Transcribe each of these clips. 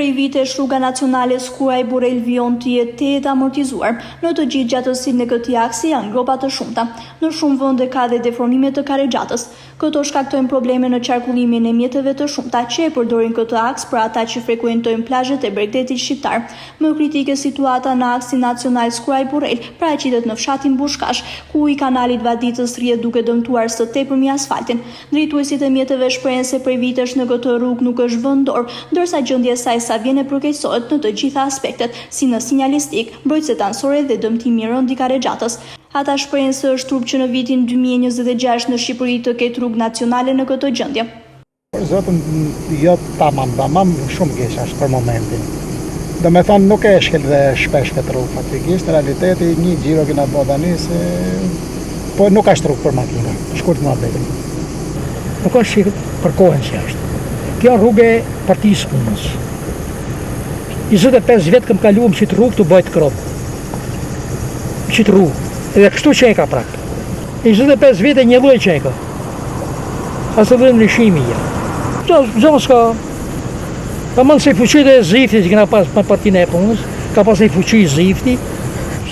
Prej vitesh rruga nacionale Skruaj-Burrel vijon të jetë të amortizuar. Në të gjithë gjatësinë e këtij aksi janë gropa të shumta. Në shumë vende ka dhe deformime të karregjatës. Këto shkaktojnë probleme në qarkullimin e mjeteve të shumta që e përdorin këtë aks për ata që frekuentojnë plazhet e Bregdetit shqiptar. Më kritike situata në aksin nacional Skruaj-Burrel paraqitet në fshatin Bushkash, ku i kanalit Vaditës rrjedh duke dëmtuar së tepërmi asfaltin. Drejtuesit e mjeteve shprehen se prej vitesh në këtë rrugë nuk është vënë dorë, ndërsa gjendja e saj sa vjen e përkeqësohet në të gjitha aspektet, si në sinjalistik, mbrojtëse anësore dhe dëmtimi i rënd i karregjatës. Ata shprehen se është turp që në vitin 2026 në Shqipëri të ketë rrugë nacionale në këtë gjendje. Zotën, jo tamam, shumë keq është për momentin. Do me thonë nuk e shkel dhe shpesh këtë rrugë faktikisht, në realiteti një gjiro kena po tani se po nuk është rrugë për makina, shkurt më abetin. Nuk është që për kohën që është. Kjo rrugë e partisë punës. 25 vjetë këm kaluam që të rrugë të bëjt kropë. Që të rrugë. Edhe kështu që e ka praktë. 25 vjetë e një loj që e ka. Asë të dhëmë në shimi ja. Gjonë s'ka. Ka mënë se i fuqit e zifti që këna pas për partinë e punës. Ka pas e i fuqit zifti.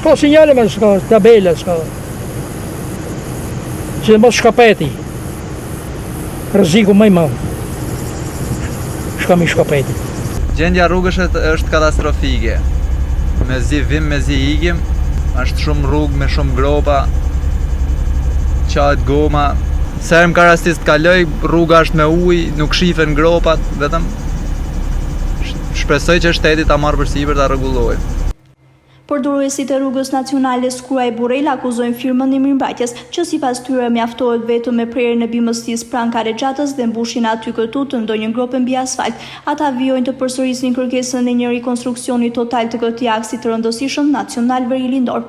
S'ka sinjale me s'ka tabele, s'ka. Që dhe mos shkapeti. Rëziku më i madh. Shkam i shkapeti. Gjendja rrugës është katastrofike. Me zi vim, me zi ikim, është shumë rrugë me shumë gropa, qatë goma. Serëm ka rastis të kaloj, rruga është me ujë, nuk shifen gropat, vetëm shpresoj që shteti ta marrë përsipër ta rregullojë. Përdoruesit e rrugës nacionale Skruaj-Burrel akuzojnë firmën e mirëmbajtjes, që sipas tyre mjaftohet vetëm me prerjen e bimësisë pranë karregjatës dhe mbushin aty këtu të ndonjë grope mbi asfalt. Ata vijojnë të përsërisin kërkesën e një rikonstruksioni total të këtij aksi të rëndësishëm nacional Veri Lindor.